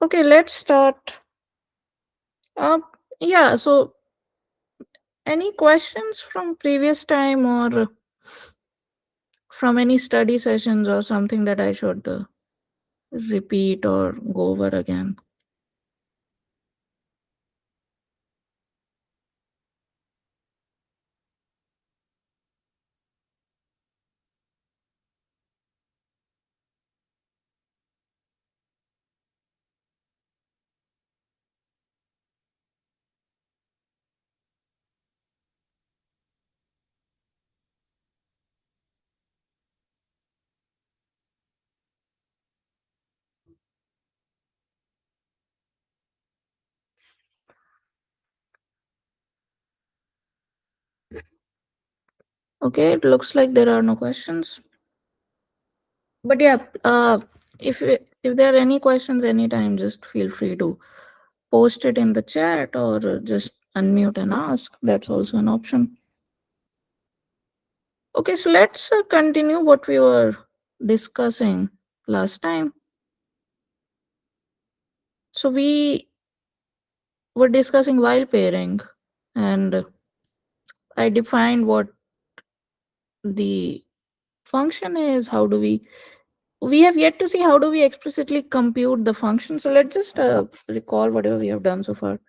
Okay, let's start. Uh, yeah, so any questions from previous time or from any study sessions or something that I should repeat or go over again? Okay, it looks like there are no questions. But yeah, if there are any questions anytime, just feel free to post it in the chat or just unmute and ask. That's also an option. Okay, so let's continue what we were discussing last time. So we were discussing while pairing, and I defined what the function is. How do we have yet to see how do we explicitly compute the function. So let's just recall whatever we have done so far.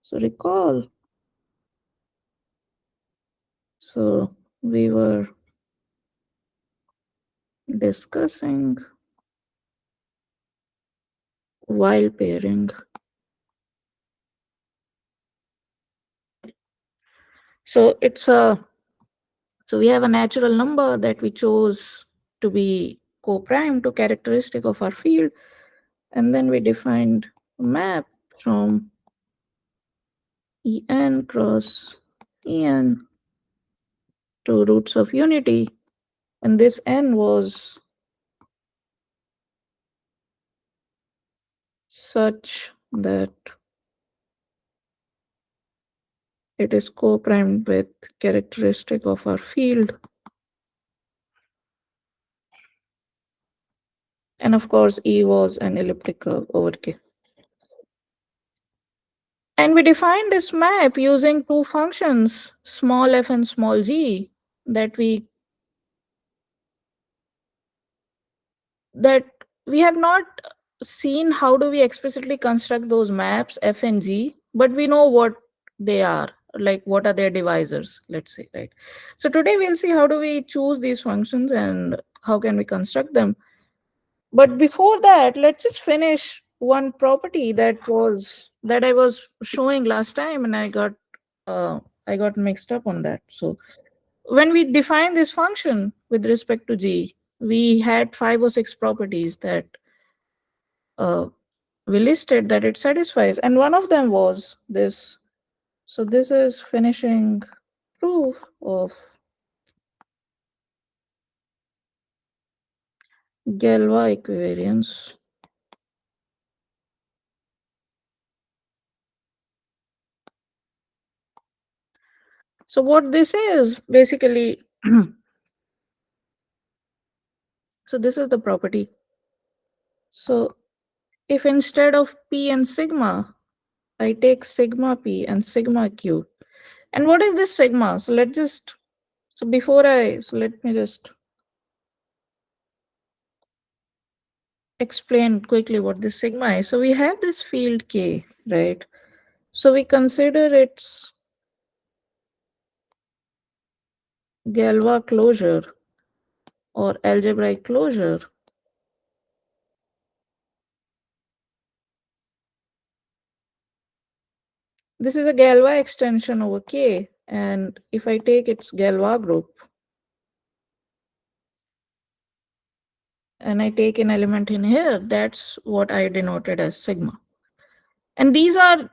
So recall. So we were discussing while pairing. So it's a so we have a natural number that we chose to be co-prime to characteristic of our field, and then we defined a map from En cross En to roots of unity, and this N was such that it is co-primed with characteristic of our field. And of course, E was an elliptic curve over K. And we defined this map using two functions, small f and small g, that that we have not seen how do we explicitly construct those maps f and g, but we know what they are, like what are their divisors, let's say, right? So today we'll see how do we choose these functions and how can we construct them. But before that, let's just finish one property that I was showing last time, and I got mixed up on that. So when we define this function with respect to g, we had 5 or 6 properties that uh, we listed that it satisfies, and one of them was this. So this is finishing proof of Galois equivariance. So what this is basically, so this is the property. So if instead of P and sigma, I take sigma P and sigma Q. And what is this sigma? So let me just explain quickly what this sigma is. So we have this field K, right? So we consider its Galois closure or algebraic closure. This is a Galois extension over K, and if I take its Galois group and I take an element in here, that's what I denoted as sigma. And these are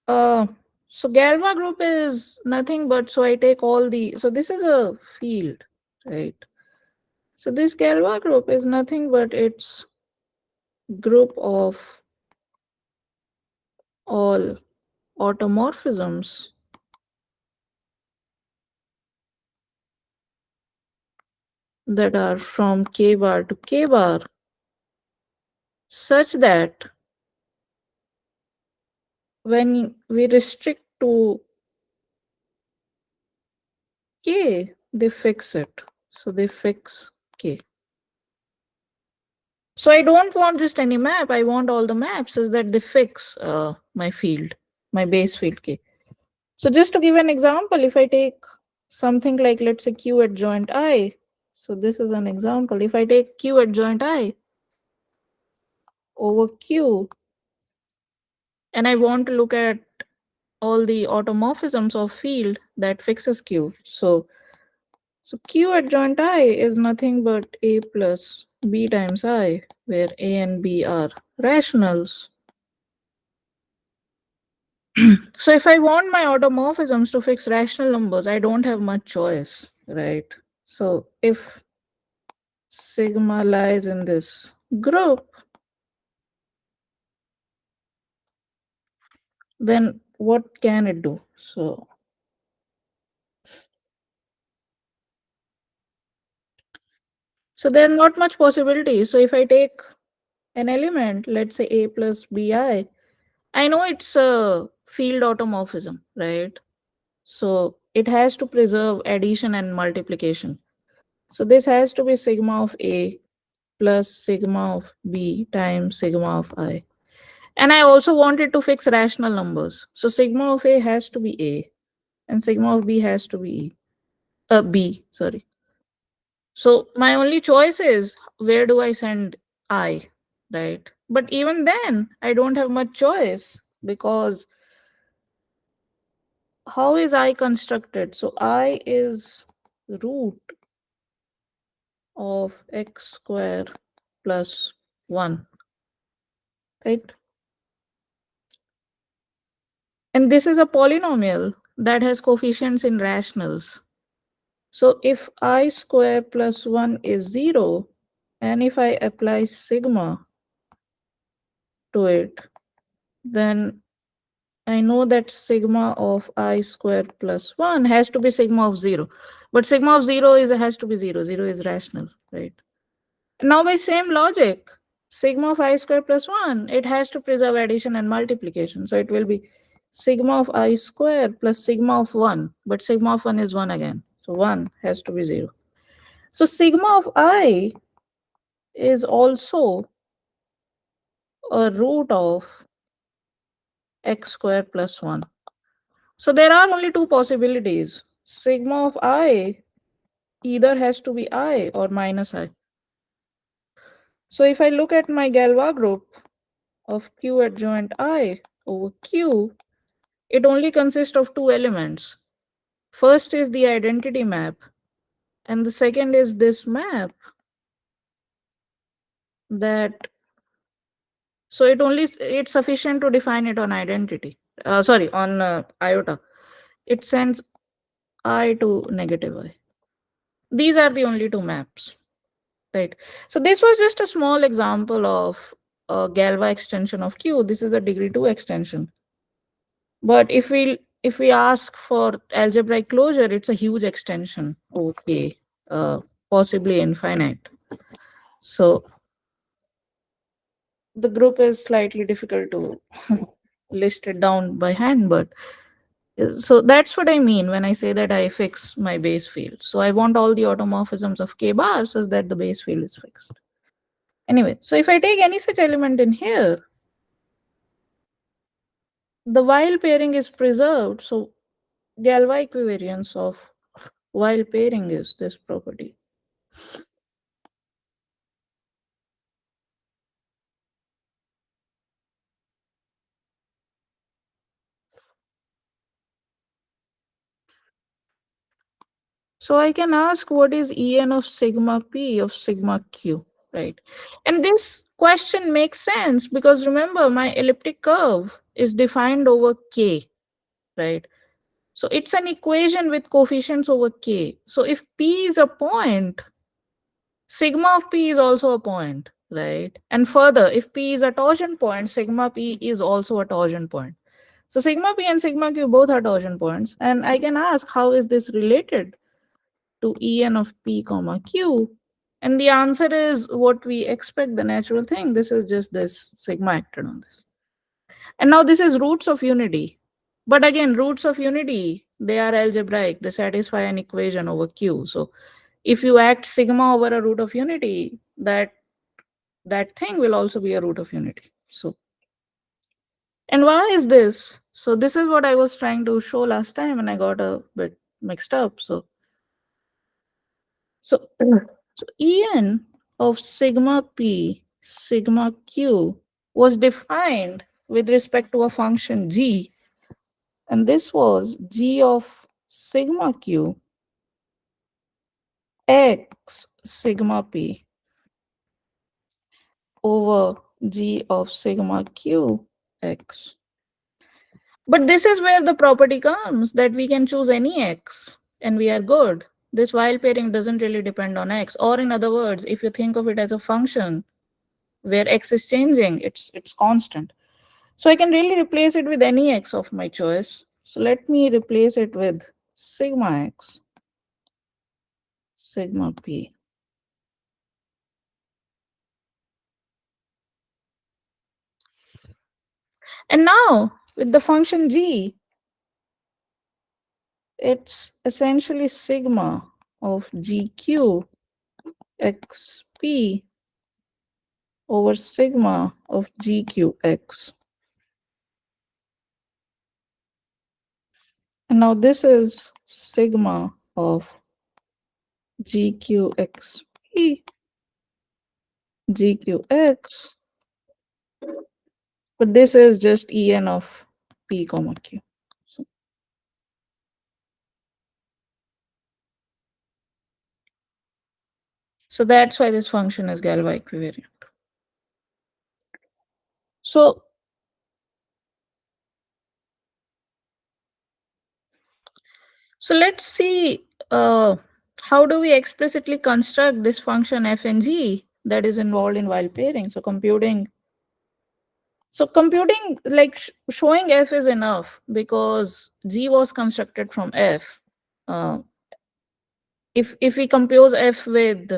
so Galois group is nothing but, so I take all the, so this is a field, right? So this Galois group is nothing but its group of all automorphisms that are from K bar to K bar, such that when we restrict to k, they fix it. So they fix k. So I don't want just any map. I want all the maps is that they fix my field, my base field k. So just to give an example, if I take something like, let's say, q adjoint I, so this is an example. If I take q adjoint I over q, and I want to look at all the automorphisms of field that fixes q. So q adjoint I is nothing but a plus b times I, where a and b are rationals. So if I want my automorphisms to fix rational numbers, I don't have much choice, right? So if sigma lies in this group, then what can it do? So there are not much possibilities. So if I take an element, let's say a plus bi, I know it's a field automorphism, right? So it has to preserve addition and multiplication. So this has to be sigma of a plus sigma of b times sigma of I. And I also wanted to fix rational numbers. So sigma of a has to be a and sigma of b has to be b, sorry. So my only choice is where do I send I, right? But even then, I don't have much choice because how is I constructed? So I is root of x square plus 1, right? And this is a polynomial that has coefficients in rationals. So if I square plus 1 is 0, and if I apply sigma to it, then I know that sigma of I square plus 1 has to be sigma of 0. But sigma of 0 has to be 0. 0 is rational, right? Now by same logic, sigma of I square plus 1, it has to preserve addition and multiplication. So it will be sigma of I square plus sigma of 1. But sigma of 1 is 1 again. So 1 has to be 0. So sigma of I is also a root of x square plus 1. So there are only two possibilities. Sigma of I either has to be I or minus I. So if I look at my Galois group of Q adjoint I over Q, it only consists of two elements. First is the identity map, and the second is this map that, so it's sufficient to define it on identity. Sorry, on iota. It sends I to negative I. These are the only two maps, right? So this was just a small example of a Galois extension of Q. This is a degree 2 extension. But if we ask for algebraic closure, it's a huge extension. Okay, possibly infinite. So the group is slightly difficult to list it down by hand, but so that's what I mean when I say that I fix my base field. So I want all the automorphisms of k bar so that the base field is fixed. Anyway, so if I take any such element in here, the while pairing is preserved. So Galois equivariance of while pairing is this property. So I can ask what is En of sigma p of sigma q, right? And this question makes sense because remember my elliptic curve is defined over k, right? So it's an equation with coefficients over k. So if p is a point, sigma of p is also a point, right? And further, if p is a torsion point, sigma p is also a torsion point. So sigma p and sigma q both are torsion points. And I can ask how is this related to En of p comma q? And the answer is what we expect, the natural thing. This is just this sigma acted on this. And now this is roots of unity. But again, roots of unity, they are algebraic. They satisfy an equation over Q. So if you act sigma over a root of unity, that thing will also be a root of unity. So, and why is this? So this is what I was trying to show last time and I got a bit mixed up. So En of sigma p sigma q was defined with respect to a function g, and this was g of sigma q x sigma p over g of sigma q x. But this is where the property comes that we can choose any x and we are good. This while pairing doesn't really depend on x. Or in other words, if you think of it as a function where x is changing, it's constant. So I can really replace it with any x of my choice. So let me replace it with sigma x, sigma p. And now with the function g, it's essentially sigma of gq xp over sigma of gqx. And now this is sigma of gqxp, gqx, but this is just en of p comma q. So, so that's why this function is Galois equivariant. So, so let's see how do we explicitly construct this function f and g that is involved in while pairing. So computing like showing f is enough because g was constructed from f. Uh, if we compose f with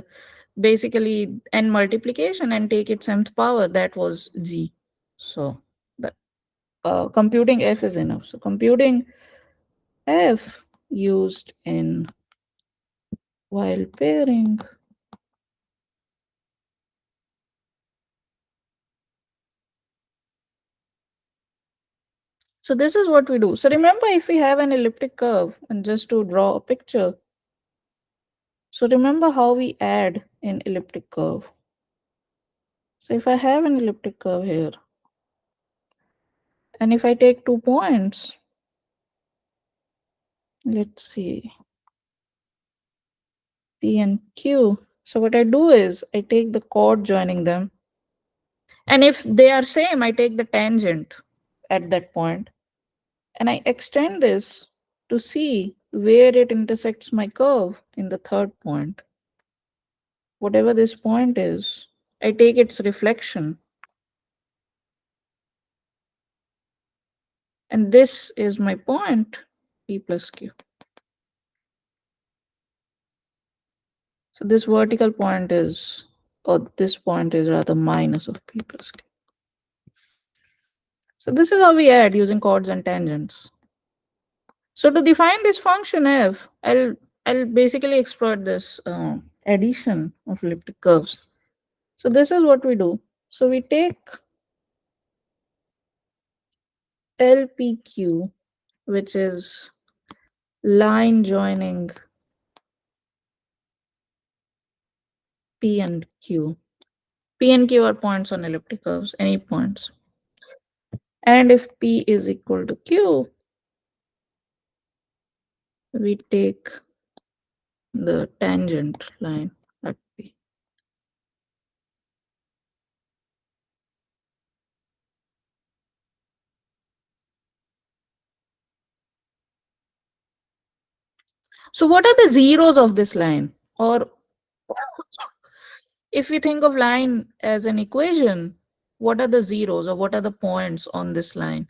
basically n multiplication and take its mth power, that was g. So the computing f is enough. So computing f used in while pairing. So this is what we do. So remember, if we have an elliptic curve, and just to draw a picture, so remember how we add an elliptic curve. So if I have an elliptic curve here, and if I take 2 points, let's see, P and Q. So what I do is I take the chord joining them. And if they are same, I take the tangent at that point. And I extend this to see where it intersects my curve in the third point. Whatever this point is, I take its reflection. And this is my point, P plus Q. So this vertical point is, or this point is rather minus of P plus Q. So this is how we add using chords and tangents. So to define this function f, I'll basically exploit this addition of elliptic curves. So this is what we do. So we take LPQ, which is line joining P and Q. P and Q are points on elliptic curves, any points. And if P is equal to Q, we take the tangent line at P. So what are the zeros of this line? Or if we think of line as an equation, what are the zeros or what are the points on this line?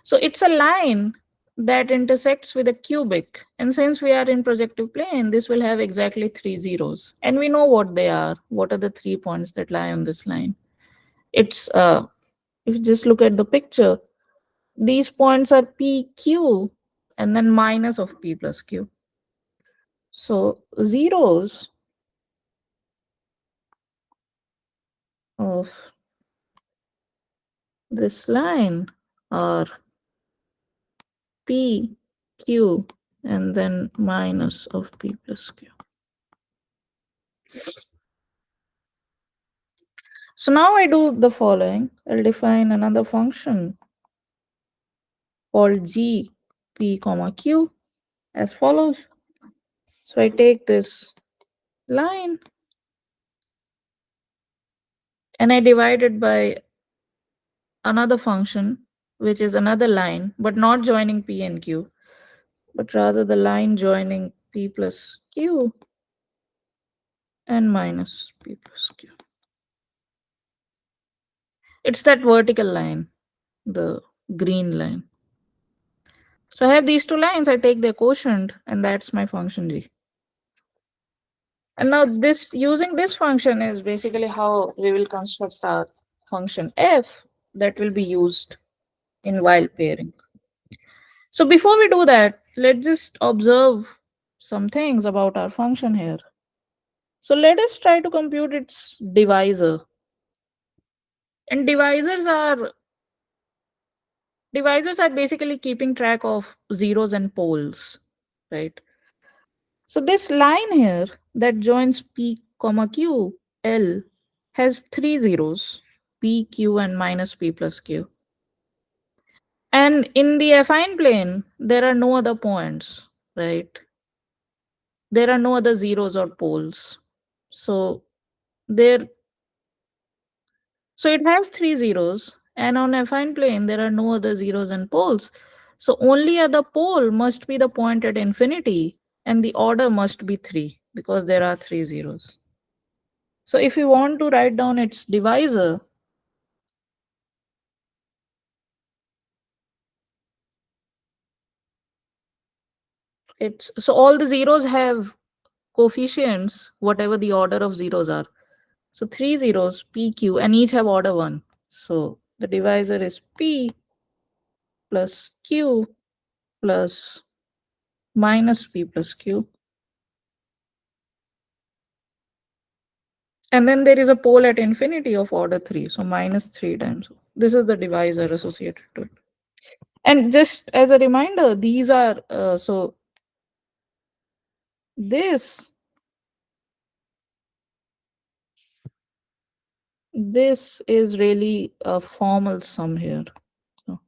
So it's a line that intersects with a cubic. And since we are in projective plane, this will have exactly 3 zeros. And we know what they are. What are the 3 points that lie on this line? It's if you just look at the picture. These points are p, q, and then minus of p plus q. So zeros of this line are p, q, and then minus of p plus q. So now I do the following. I'll define another function called g p comma q as follows. So I take this line and I divide it by another function, which is another line, but not joining p and q, but rather the line joining p plus q and minus p plus q. It's that vertical line, the green line. So I have these two lines, I take their quotient, and that's my function g. And now this using this function is basically how we will construct our function f that will be used in while pairing. So before we do that, let's just observe some things about our function here. So let us try to compute its divisor. And divisors are basically keeping track of zeros and poles, right? So this line here that joins p comma q l has three zeros, p, q, and minus p plus q. And in the affine plane, there are no other points, right? There are no other zeros or poles. So there, so it has three zeros, and on affine plane, there are no other zeros and poles. So only other pole must be the point at infinity, and the order must be three because there are three zeros. So if we want to write down its divisor, it's so all the zeros have coefficients, whatever the order of zeros are. So three zeros, p, q, and each have order one. So the divisor is p plus q plus minus p plus q. And then there is a pole at infinity of order 3. So minus 3 times. This is the divisor associated to it. And just as a reminder, these are, so this, this is really a formal sum here. So,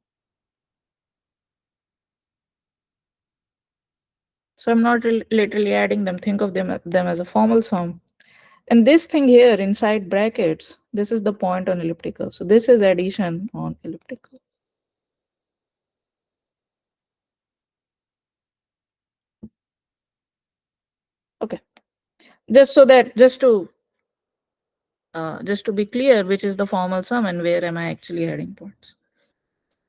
so I'm not literally adding them. Think of them as a formal sum. And this thing here inside brackets, this is the point on elliptic curve. So this is addition on elliptic curve. Okay. Just so that, just to be clear, which is the formal sum and where am I actually adding points.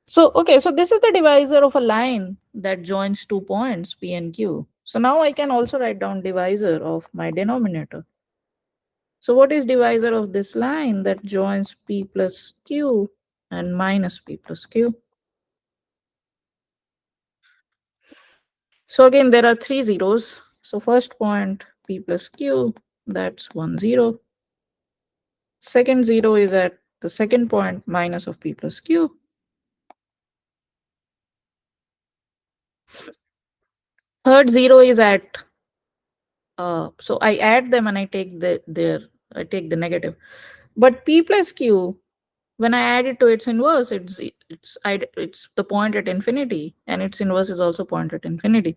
So, okay, so this is the divisor of a line that joins two points, P and Q. So now I can also write down divisor of my denominator. So what is divisor of this line that joins P plus Q and minus P plus Q? So again, there are three zeros. So first point, P plus Q, that's 1, 0. Second zero is at the second point, minus of P plus Q. Third zero is at, so I add them and I take I take the negative. But P plus Q, when I add it to its inverse, it's the point at infinity, and its inverse is also point at infinity.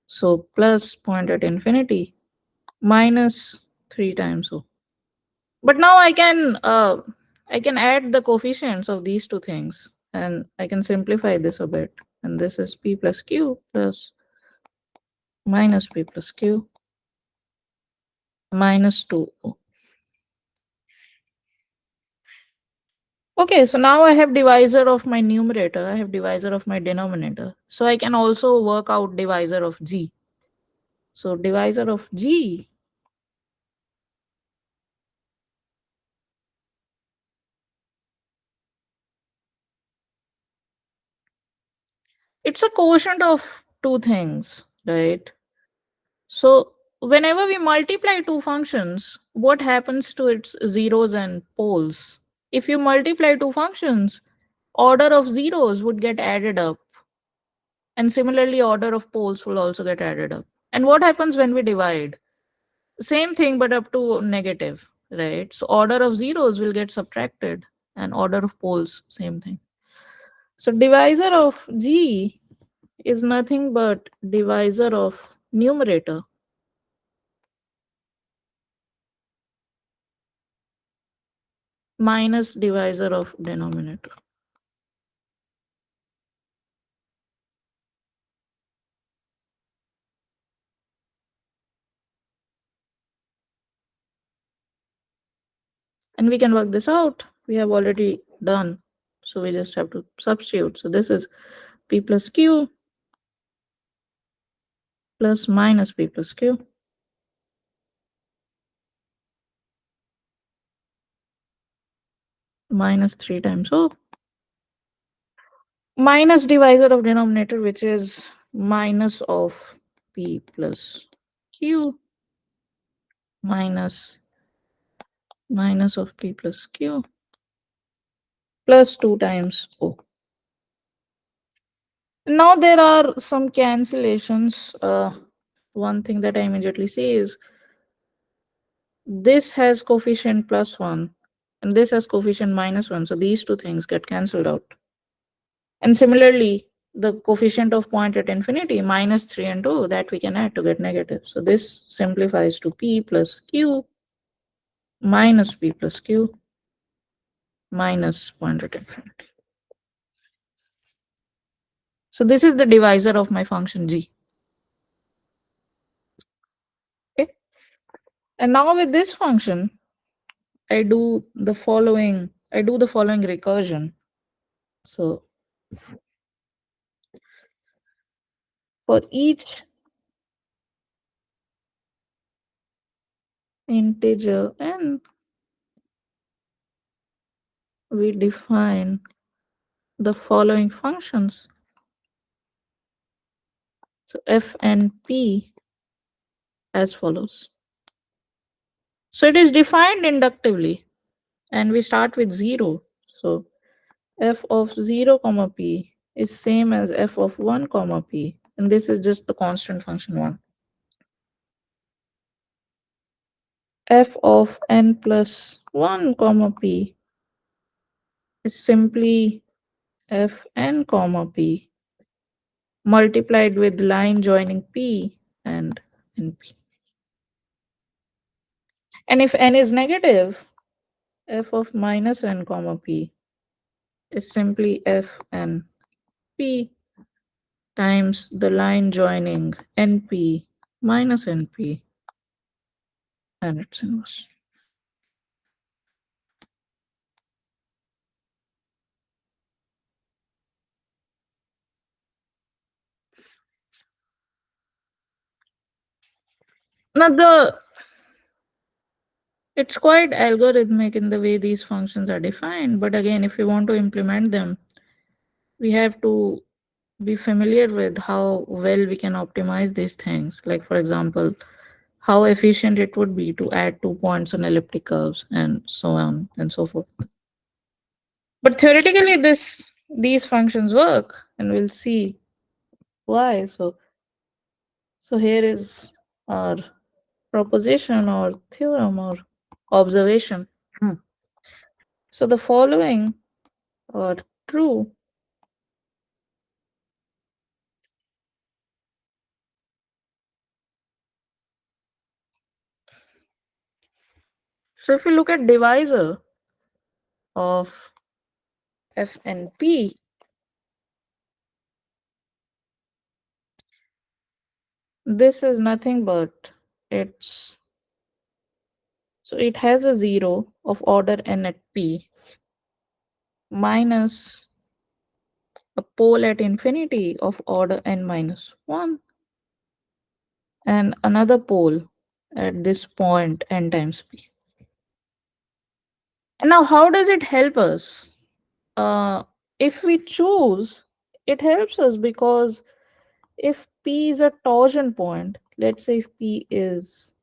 So plus point at infinity minus 3 times O. But now I can add the coefficients of these two things, and I can simplify this a bit. And this is P plus Q plus minus P plus Q minus 2O. Okay, so now I have divisor of my numerator, I have divisor of my denominator. So I can also work out divisor of G. So divisor of G, It's a quotient of two things, right? So whenever we multiply two functions, what happens to its zeros and poles? If you multiply two functions, order of zeros would get added up, and similarly order of poles will also get added up. And what happens when we divide? Same thing but up to negative, right? So order of zeros will get subtracted, and order of poles same thing. So divisor of g is nothing but divisor of numerator minus divisor of denominator. And we can work this out. We have already done. So we just have to substitute. So this is p plus q plus minus p plus q minus 3 times o minus divisor of denominator, which is minus of p plus q minus minus of p plus q plus 2 times o. Now there are some cancellations. One thing that I immediately see is this has coefficient plus 1 and this has coefficient minus 1. So these two things get cancelled out. And similarly, the coefficient of point at infinity minus 3 and 2 that we can add to get negative. So this simplifies to p plus q minus p plus q minus point at infinity. So this is the divisor of my function g. Okay. And now with this function, I do the following recursion. So for each integer n, we define the following functions. So f and p as follows. So it is defined inductively and we start with 0. So f of 0 comma p is same as f of 1 comma p, and this is just the constant function 1. F of n plus 1 comma p is simply f n comma p multiplied with line joining p and np. And if n is negative, f of minus n comma p is simply f n p times the line joining np minus np and its inverse. Now it's quite algorithmic in the way these functions are defined, but again, if we want to implement them, we have to be familiar with how well we can optimize these things. Like for example, how efficient it would be to add 2 points on elliptic curves and so on and so forth. But theoretically, these functions work, and we'll see why. So here is our proposition or theorem or observation. Hmm. So the following are true. So if you look at divisor of f and p, this is nothing but it's so it has a 0 of order n at p minus a pole at infinity of order n minus 1 and another pole at this point n times p. And now how does it help us? If we choose it helps us because if P is a torsion point, let's say if P is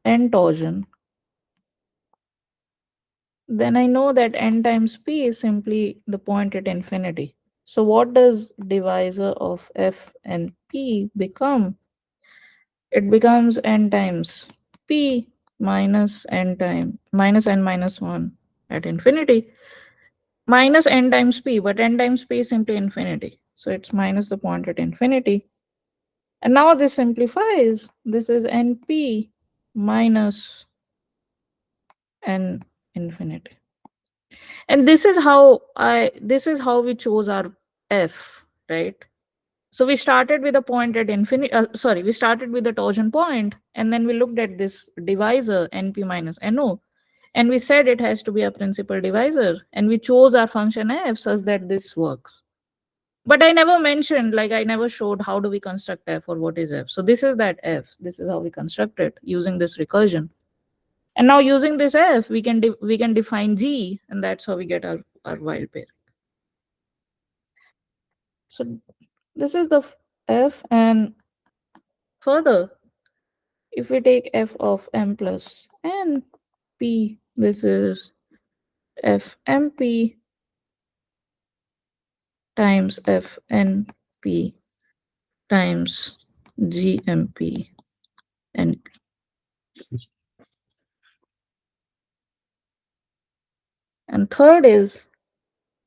n torsion, then I know that n times P is simply the point at infinity. So what does divisor of F and P become? It becomes n times P minus n minus 1 at infinity, minus n times P, but n times P is simply infinity. So it's minus the point at infinity. And now this simplifies. This is np minus n infinity. And this is how we chose our f, right? So we started with a point at infinity, sorry, we started with the torsion point, and then we looked at this divisor np minus no, and we said it has to be a principal divisor, and we chose our function f such that this works. But I never mentioned, like I never showed how do we construct f or what is f. So this is that f. This is how we construct it using this recursion. And now using this f, we can define g, and that's how we get our while pair. So this is the f, and further, if we take f of m plus n p, this is f mp times f np times gmp np. And third is,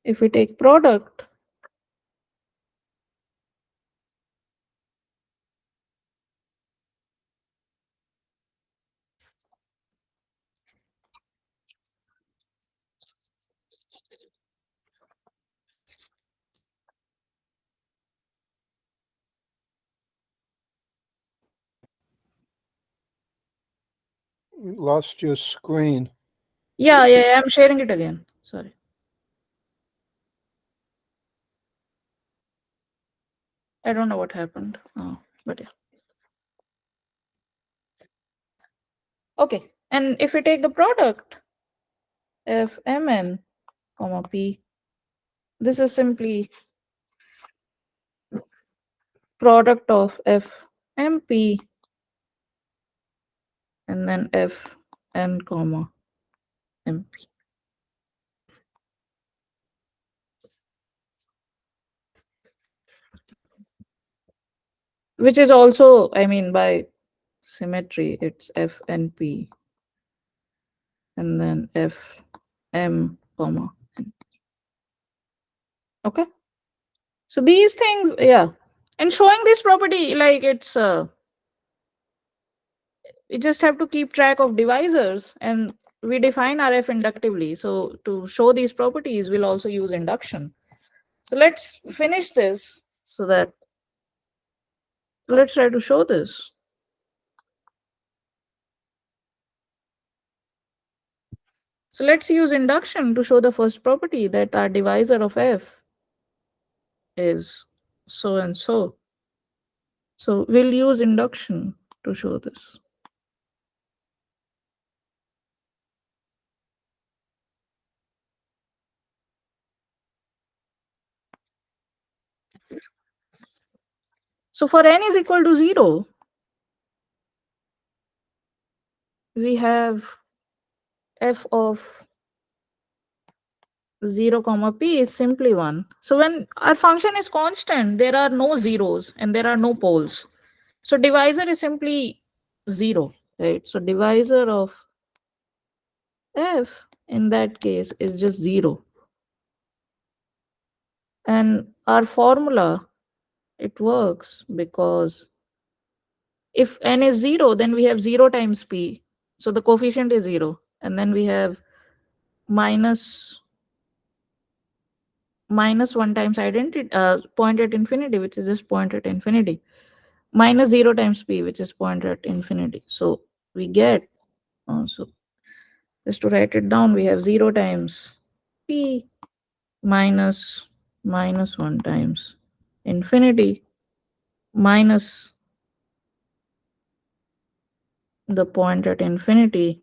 if we take product, We lost your screen. yeah, I'm sharing it again. Sorry. I don't know what happened. Oh, but yeah. Okay. And if we take the product, f mn comma p, this is simply product of f mp and then f n comma mp, which is also, I mean, by symmetry, it's f n p and then f m comma n. Okay. So these things, yeah. And showing this property, like we just have to keep track of divisors, and we define RF inductively. So to show these properties, we'll also use induction. So let's finish this so that let's try to show this. So let's use induction to show the first property, that our divisor of F is so and so. So we'll use induction to show this. So for n is equal to 0, we have f of 0 comma p is simply 1. So when our function is constant, there are no zeros and there are no poles. So divisor is simply 0, right? So divisor of f in that case is just 0. And our formula, it works because if n is 0, then we have 0 times p. So the coefficient is 0. And then we have minus 1 times identity point at infinity, which is just point at infinity, minus 0 times p, which is point at infinity. So we get, so just to write it down, we have 0 times p minus 1 times infinity minus the point at infinity,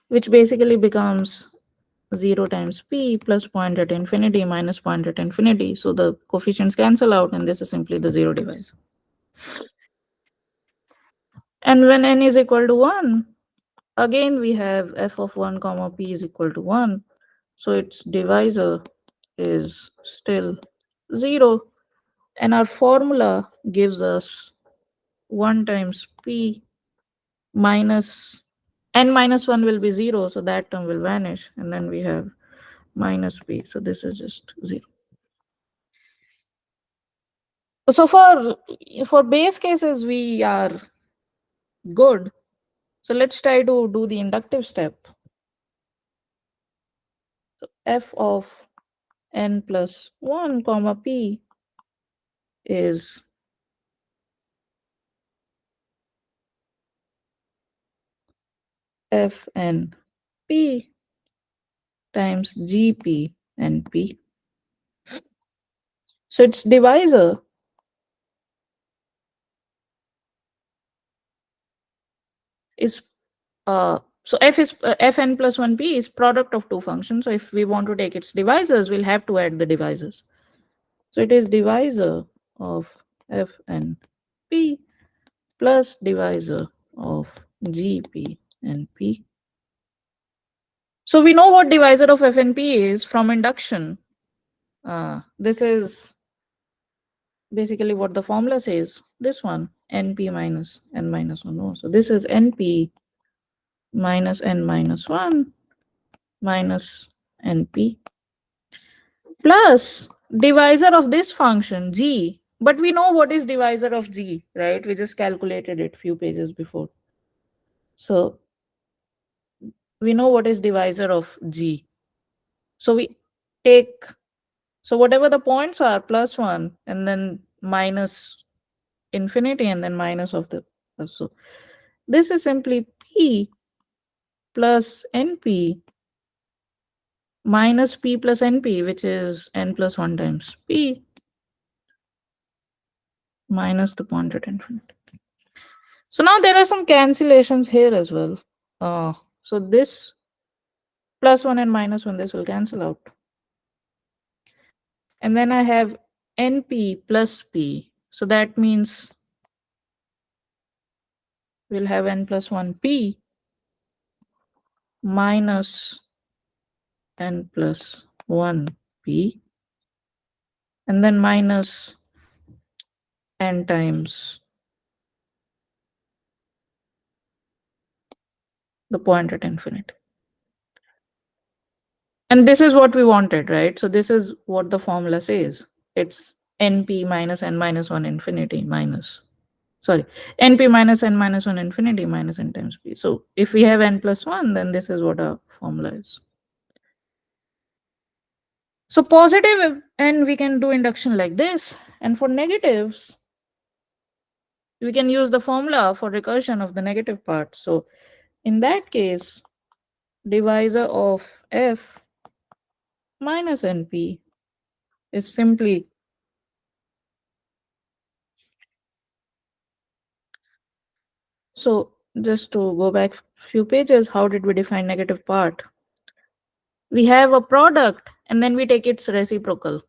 which basically becomes 0 times p plus point at infinity minus point at infinity. So the coefficients cancel out, and this is simply the zero divisor. And when n is equal to 1, again we have f of 1 comma p is equal to 1. So its divisor is still 0. And our formula gives us 1 times p minus n minus 1 will be 0. So that term will vanish. And then we have minus p. So this is just 0. So for base cases, we are good. So let's try to do the inductive step. So f of n plus 1 comma p is fn p times gp and p. So its divisor is so f is fn plus 1p is product of two functions. So if we want to take its divisors, we'll have to add the divisors. So it is divisor of fn p plus divisor of gp and p. So we know what divisor of f and p is from induction. This is basically what the formula says. This one, np minus n minus 1. Oh, so this is np minus n minus 1 minus np plus divisor of this function g. But we know what is divisor of g, right? We just calculated it few pages before. So we know what is divisor of g. So we take, so whatever the points are, plus 1 and then minus infinity and then minus of the plus. So this is simply p plus np minus p plus np, which is n plus 1 times p minus the point at infinity. So now there are some cancellations here as well. So this plus 1 and minus 1, this will cancel out. And then I have np plus p. So that means we'll have n plus 1p minus n plus 1p and then minus n times the point at infinity. And this is what we wanted, right? So this is what the formula says. It's np minus n minus 1 infinity minus, sorry, np minus n minus 1 infinity minus n times p. So if we have n plus 1, then this is what our formula is. So positive n, we can do induction like this. And for negatives, we can use the formula for recursion of the negative part. So in that case, divisor of f minus np is simply, so just to go back few pages, how did we define negative part? We have a product and then we take its reciprocal.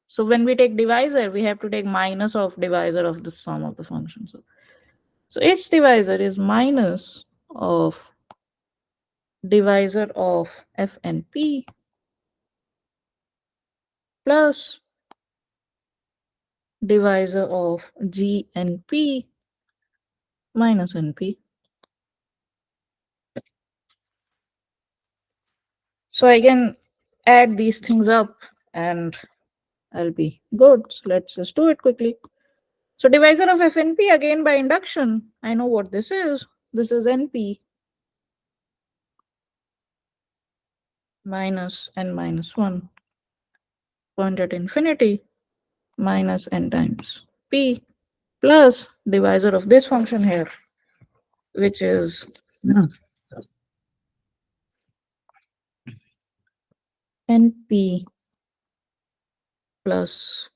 So when we take divisor, we have to take minus of divisor of the sum of the function. So its divisor is minus of divisor of f and p plus divisor of g and p minus np. So I can add these things up and I'll be good. So let's just do it quickly. So divisor of f and p, again by induction, I know what this is. This is np minus n minus 1 point at infinity minus n times p plus divisor of this function here, which is np plus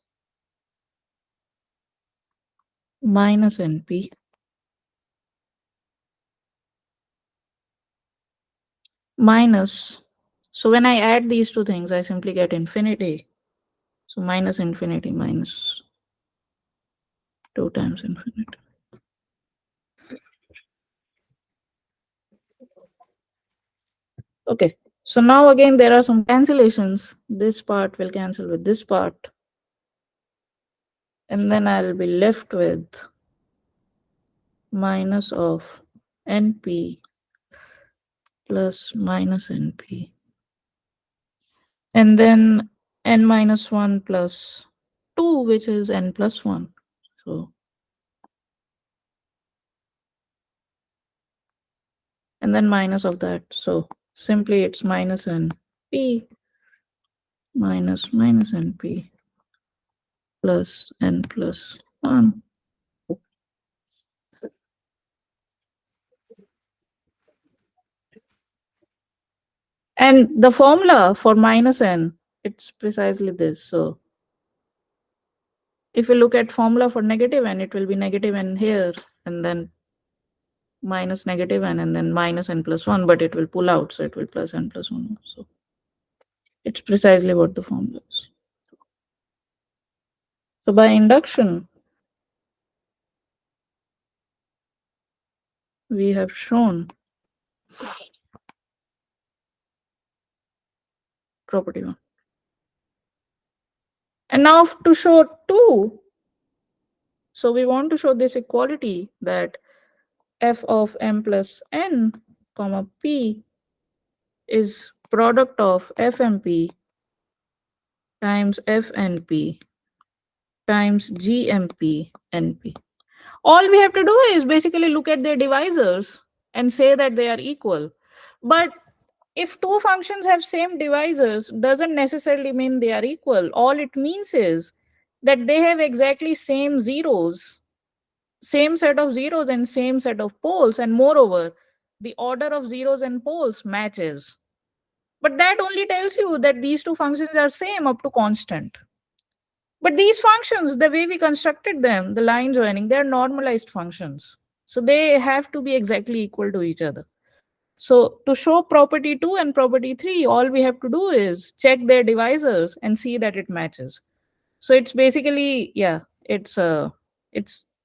minus np minus So when I add these two things, I simply get infinity. So minus infinity minus 2 times infinity. Okay. So now again there are some cancellations. This part will cancel with this part. And then I'll be left with minus of np plus minus np. And then n minus 1 plus 2, which is n plus 1. So, and then minus of that. So simply it's minus np minus minus np plus n plus 1. And the formula for minus n, it's precisely this. So if you look at formula for negative n, it will be negative n here, and then minus negative n, and then minus n plus 1, but it will pull out. So it will plus n plus 1. So it's precisely what the formula is. So by induction, we have shown property 1. And now to show 2, so we want to show this equality that f of m plus n comma p is product of fmp times fnp times gmp np. All we have to do is basically look at their divisors and say that they are equal. But if two functions have same divisors, doesn't necessarily mean they are equal. All it means is that they have exactly same zeros, same set of zeros and same set of poles, and moreover, the order of zeros and poles matches. But that only tells you that these two functions are same up to constant. But these functions, the way we constructed them, the line joining, they're normalized functions. So they have to be exactly equal to each other. So to show property 2 and property 3, all we have to do is check their divisors and see that it matches. So it's basically, yeah, it's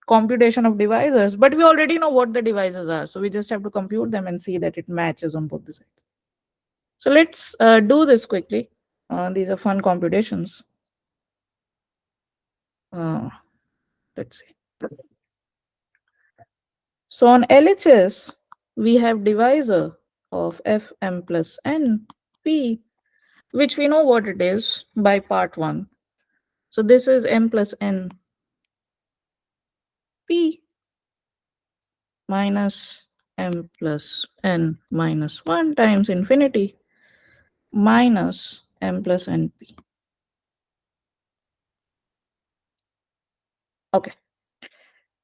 computation of divisors, but we already know what the divisors are. So we just have to compute them and see that it matches on both the sides. So let's do this quickly. These are fun computations. Uh, let's see. So on LHS, we have divisor of fm plus n p, which we know what it is by part 1. So this is m plus n p minus m plus n minus 1 times infinity minus m plus np. Okay.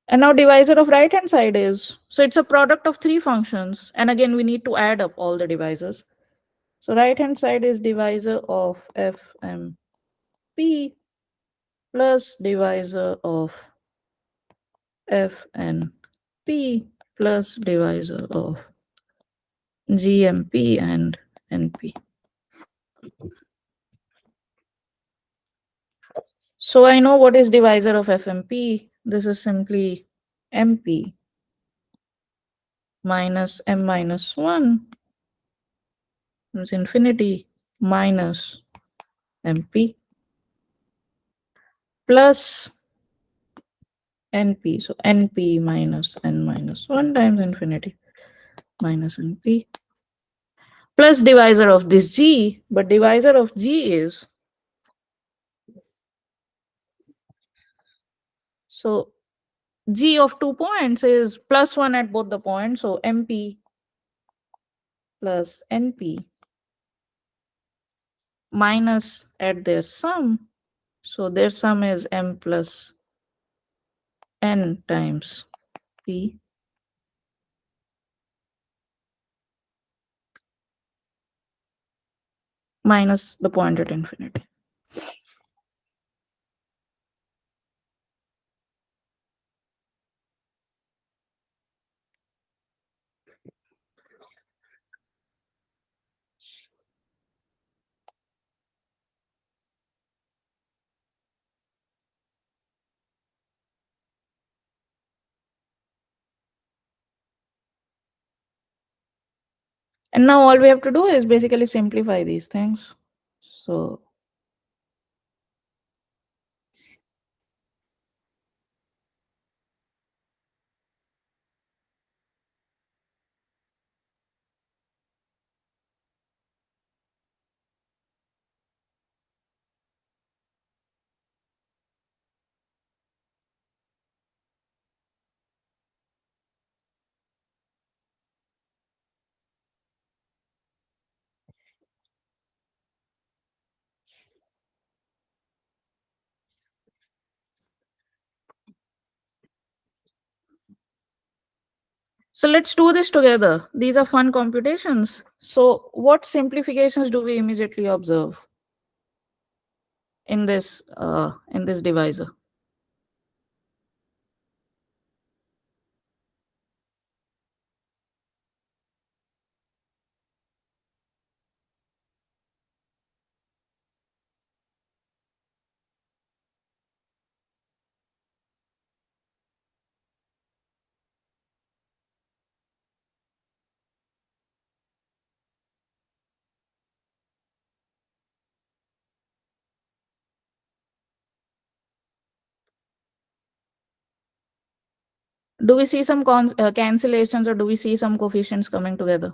And now divisor of right hand side is, so it's a product of 3 functions. And again, we need to add up all the divisors. So right hand side is divisor of fm p plus divisor of fn p plus divisor of gmp and np. So I know what is divisor of fmp. This is simply mp minus m minus 1 is infinity minus mp plus np. So np minus n minus 1 times infinity minus np plus divisor of this g, but divisor of g is, so g of 2 points is plus 1 at both the points. So mp plus np minus at their sum. So their sum is m plus n times p minus the point at infinity. And now all we have to do is basically simplify these things. So so let's do this together. These are fun computations. So what simplifications do we immediately observe in this divisor? Do we see some cancellations, or do we see some coefficients coming together?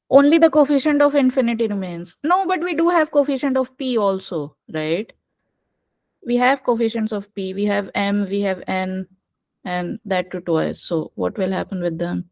Only the coefficient of infinity remains. No, but we do have coefficient of p also, right? We have coefficients of p. We have m, we have n, and that too twice. So what will happen with them?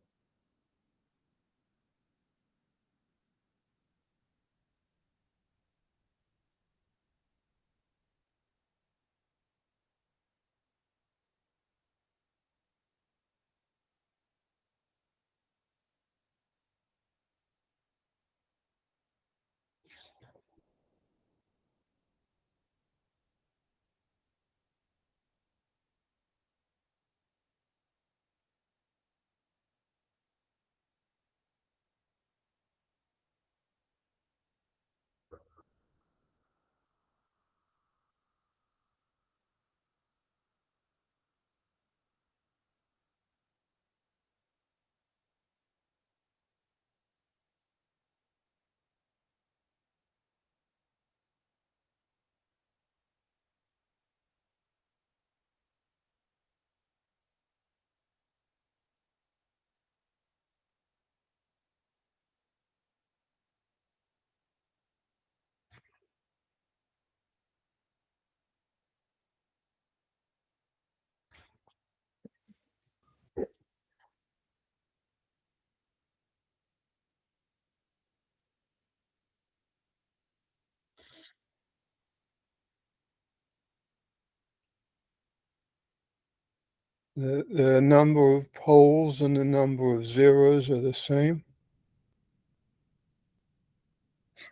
The number of poles and the number of zeros are the same.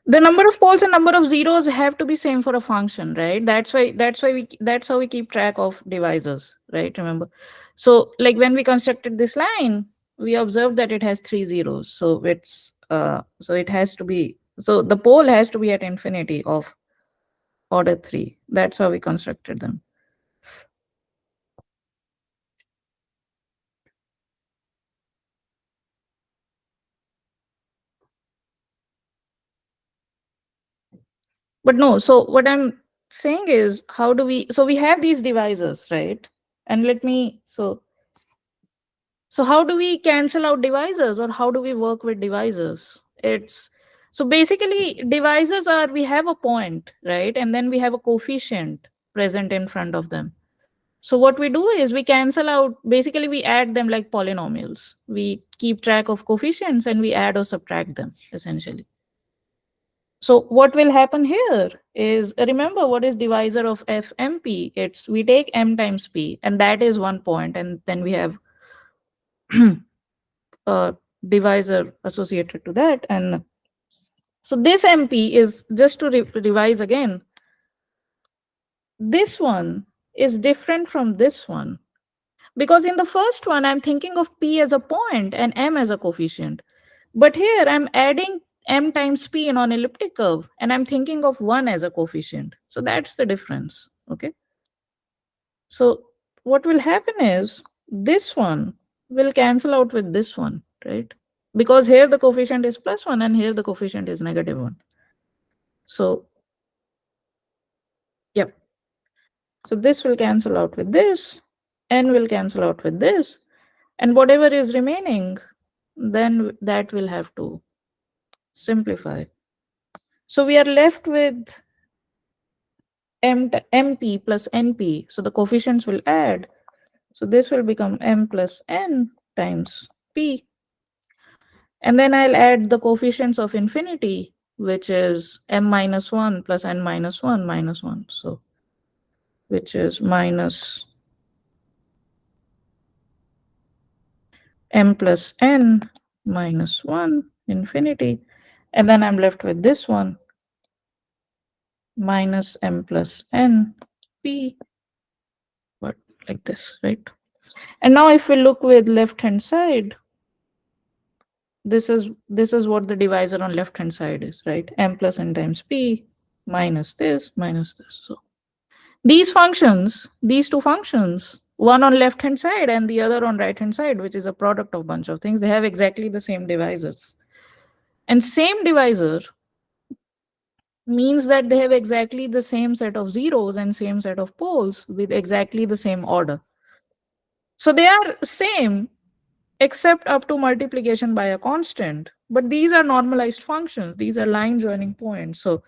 The number of poles and number of zeros have to be same for a function, right? That's how we keep track of divisors, right? Remember. So like when we constructed this line, we observed that it has 3 zeros. So it has to be, so the pole has to be at infinity of order 3. That's how we constructed them. But no, so what I'm saying is, how do we, so we have these divisors, right? And let me, so how do we cancel out divisors, or how do we work with divisors? It's, so basically divisors are, we have a point, right? And then we have a coefficient present in front of them. So what we do is we cancel out, basically we add them like polynomials. We keep track of coefficients and we add or subtract them essentially. So what will happen here is, remember what is divisor of fmp? It's, we take m times p, and that is one point, and then we have a divisor associated to that. And so this mp is, just to revise again, this one is different from this one. Because in the first one, I'm thinking of P as a point and M as a coefficient. But here I'm adding M times P in an elliptic curve and I'm thinking of 1 as a coefficient. So that's the difference. Okay. So what will happen is this one will cancel out with this one, right? Because here the coefficient is +1 and here the coefficient is -1. So, yep. So this will cancel out with this, n will cancel out with this, and whatever is remaining, then that will have to simplify. So we are left with mp plus np. So the coefficients will add. So this will become m plus n times p. And then I'll add the coefficients of infinity, which is m minus 1 plus n minus 1 minus 1. So which is minus m plus n minus 1 infinity. And then I'm left with this one minus m plus n p, but like this, right? And now if we look with left hand side, this is what the divisor on left hand side is, right? M plus n times p minus this minus this. So these two functions, one on left hand side and the other on right hand side, which is a product of bunch of things, they have exactly the same divisors. And same divisor means that they have exactly the same set of zeros and same set of poles with exactly the same order. So they are same except up to multiplication by a constant. But these are normalized functions. These are line joining points. So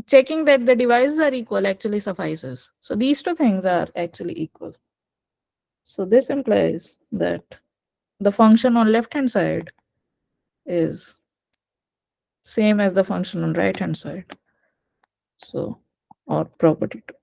checking that the divisors are equal actually suffices. So these two things are actually equal. So this implies that the function on left hand side is same as the function on right hand side. So, or property 2.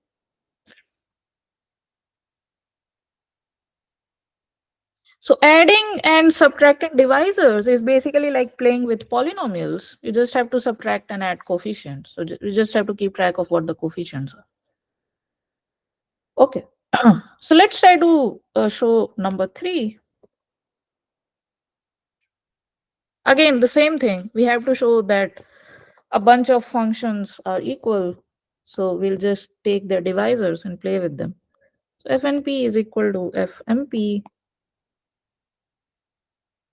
So adding and subtracting divisors is basically like playing with polynomials. You just have to subtract and add coefficients. So you just have to keep track of what the coefficients are. Okay. So let's try to show number 3. Again, the same thing. We have to show that a bunch of functions are equal. So we'll just take their divisors and play with them. So fnp is equal to fmp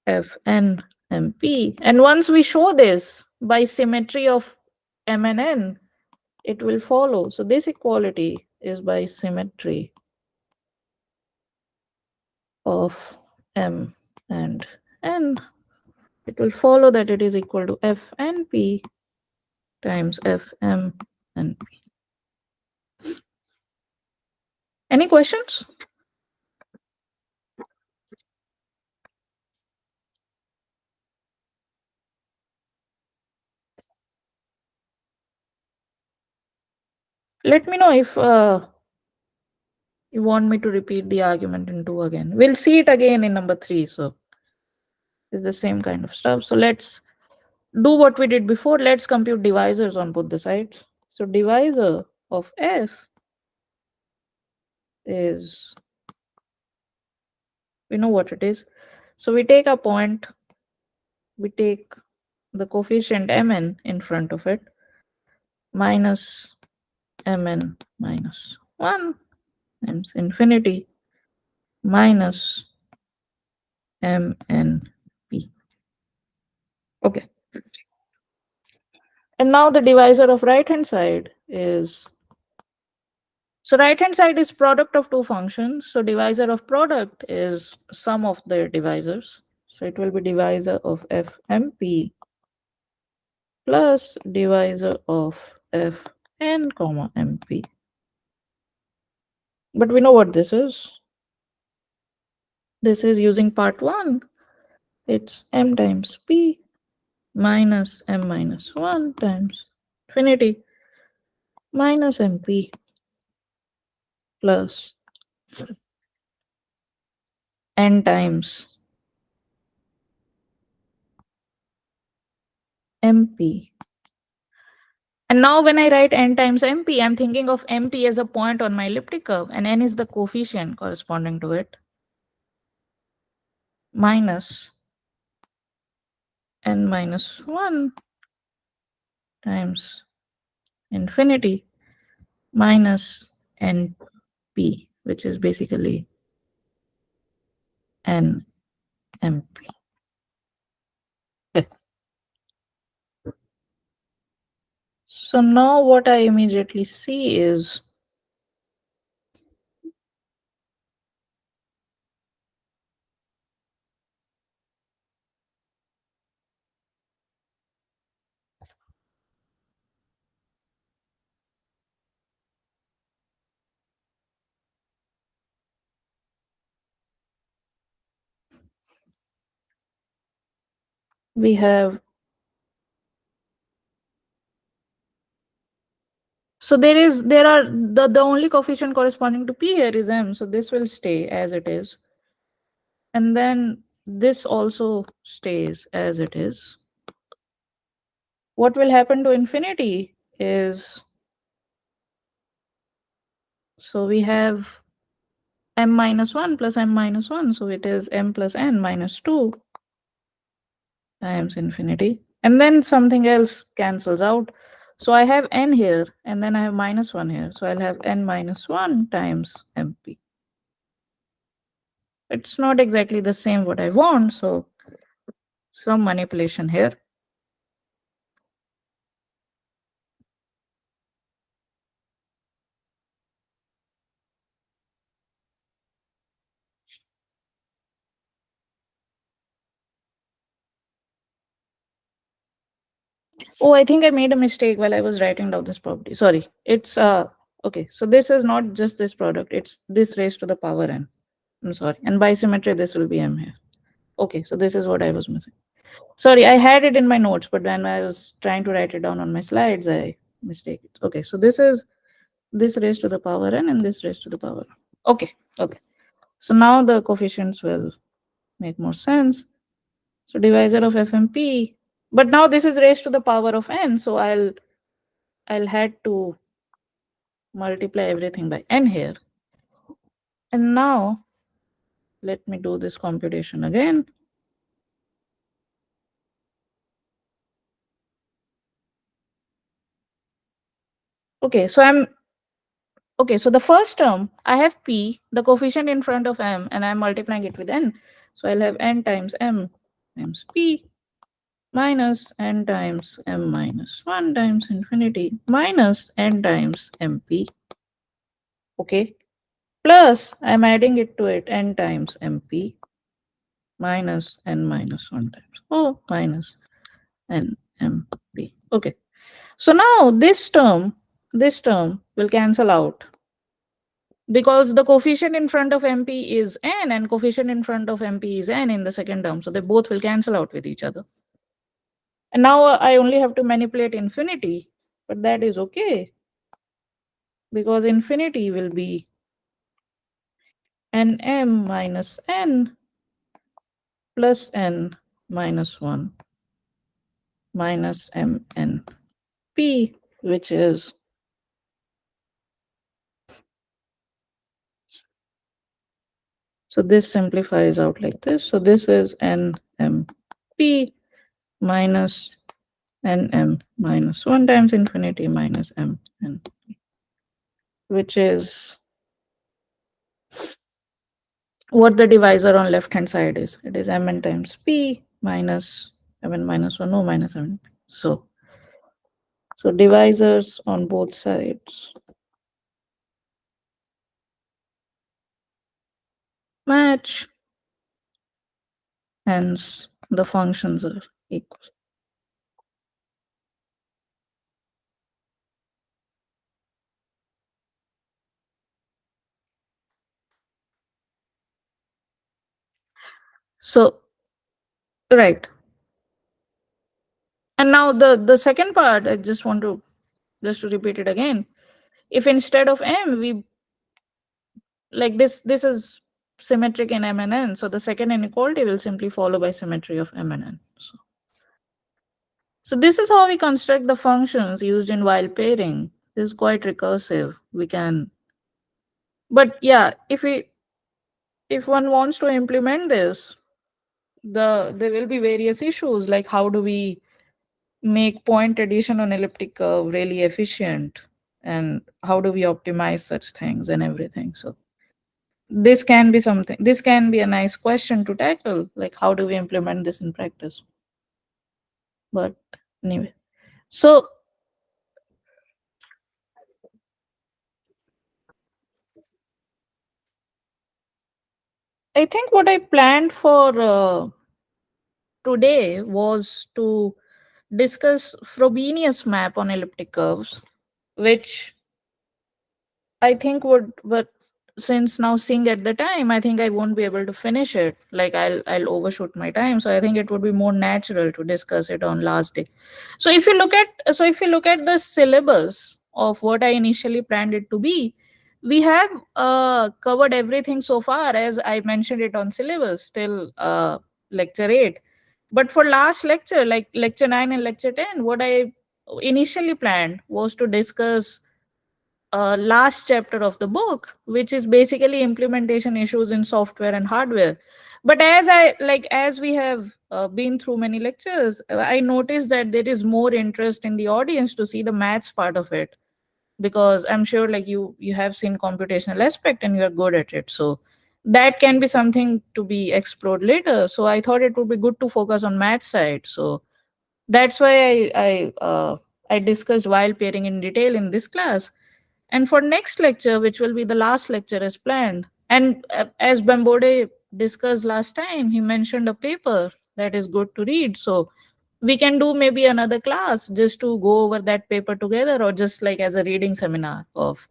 fnmp. And once we show this by symmetry of m and n, it will follow. So this equality is by symmetry of m and n. It will follow that it is equal to fnp times fm and p. Any questions? Let me know if you want me to repeat the argument in 2 again. We'll see it again in number 3. So it's the same kind of stuff. So let's do what we did before. Let's compute divisors on both the sides. So divisor of f is, we know what it is. So we take a point, we take the coefficient mn in front of it, minus mn minus 1 times infinity minus mnp. Okay. And now the divisor of right hand side is, so right hand side is product of two functions. So divisor of product is sum of their divisors. So it will be divisor of fmp plus divisor of fn comma mp. But we know what this is. This is using part 1. It's m times p minus m minus 1 times infinity minus mp plus n times mp And now when I write n times mp, I'm thinking of mp as a point on my elliptic curve, and n is the coefficient corresponding to it, minus n minus 1 times infinity minus np, which is basically n mp. Okay. So now what I immediately see is we have, so there are the only coefficient corresponding to p here is m, so this will stay as it is, and then this also stays as it is. What will happen to infinity is, so we have m minus 1 plus m minus 1, so it is m plus n minus 2 times infinity, and then something else cancels out. So I have n here, and then I have minus 1 here, so I'll have n minus 1 times mp. It's not exactly the same what I want, so some manipulation here. Oh, I think I made a mistake while I was writing down this property. Sorry. It's okay. So this is not just this product, it's this raised to the power n. I'm sorry. And by symmetry, this will be m here. Okay, so this is what I was missing. Sorry, I had it in my notes, but when I was trying to write it down on my slides, I mistake it. Okay, so this is this raised to the power n and this raised to the power. Okay, okay. So now the coefficients will make more sense. So divisor of fmp, but now this is raised to the power of n, so I'll had to multiply everything by n here. And now let me do this computation again. Okay, so the first term I have p, the coefficient in front of m, and I'm multiplying it with n. So I'll have n times m times p minus n times m minus 1 times infinity minus n times mp. Okay, plus I'm adding it to it n times mp minus n minus 1 times o minus n mp. Okay, so now this term will cancel out because the coefficient in front of mp is n and coefficient in front of mp is n in the second term, so they both will cancel out with each other. And now I only have to manipulate infinity, but that is okay because infinity will be nm minus n plus n minus 1 minus mn p, which is, so this simplifies out like this. So this is nmp minus nm minus 1 times infinity minus mn, which is what the divisor on left hand side is. It is mn times p minus mn minus 1 no minus mn. So divisors on both sides match, hence the functions are equal. So right. And now the second part, I just want to repeat it again. If instead of m we, like this is symmetric in m and n, so the second inequality will simply follow by symmetry of m and n. So this is how we construct the functions used in while pairing. This is quite recursive. We can, but yeah, if one wants to implement this, there will be various issues like how do we make point addition on elliptic curve really efficient, and how do we optimize such things and everything. So this can be a nice question to tackle, like how do we implement this in practice. But anyway, so I think what I planned for today was to discuss Frobenius map on elliptic curves, which I think would, but since now seeing at the time, I think I won't be able to finish it. Like I'll overshoot my time. So I think it would be more natural to discuss it on last day. If you look at the syllabus of what I initially planned it to be, we have covered everything so far as I mentioned it on syllabus till lecture 8. But for last lecture, like lecture 9 and lecture 10, what I initially planned was to discuss last chapter of the book, which is basically implementation issues in software and hardware. But as we have been through many lectures, I noticed that there is more interest in the audience to see the maths part of it, because I'm sure like you have seen computational aspect and you're good at it. So that can be something to be explored later. So I thought it would be good to focus on math side. So that's why I discussed while pairing in detail in this class. And for next lecture, which will be the last lecture as planned, and as Bambode discussed last time, he mentioned a paper that is good to read. So we can do maybe another class just to go over that paper together, or just like as a reading seminar of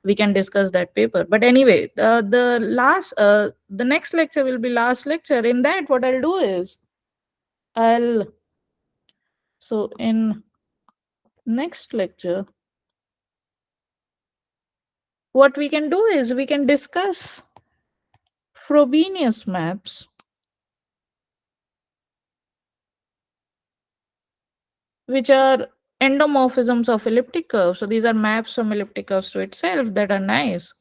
we can discuss that paper. But anyway, the next lecture will be last lecture. In that, what I'll do is I'll so in next lecture, what we can do is we can discuss Frobenius maps, which are endomorphisms of elliptic curves. So these are maps from elliptic curves to itself that are nice.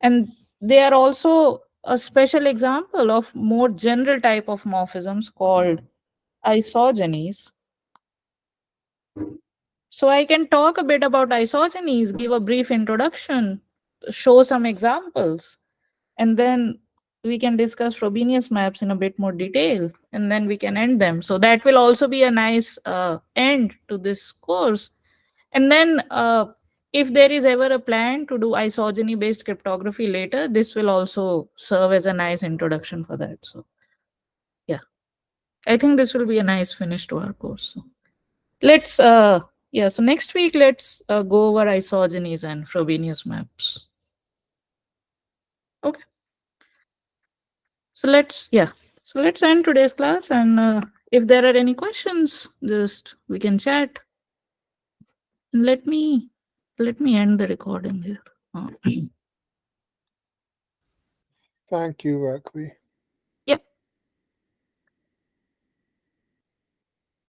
And they are also a special example of more general type of morphisms called isogenies. So I can talk a bit about isogenies, give a brief introduction, show some examples, and then we can discuss Frobenius maps in a bit more detail, and then we can end them. So that will also be a nice end to this course. And then if there is ever a plan to do isogeny based cryptography later, this will also serve as a nice introduction for that. So yeah, I think this will be a nice finish to our course. So let's yeah, so next week let's go over isogenies and Frobenius maps. Okay. So let's end today's class, and if there are any questions, just we can chat. And let me end the recording here. Thank you, Rakvi.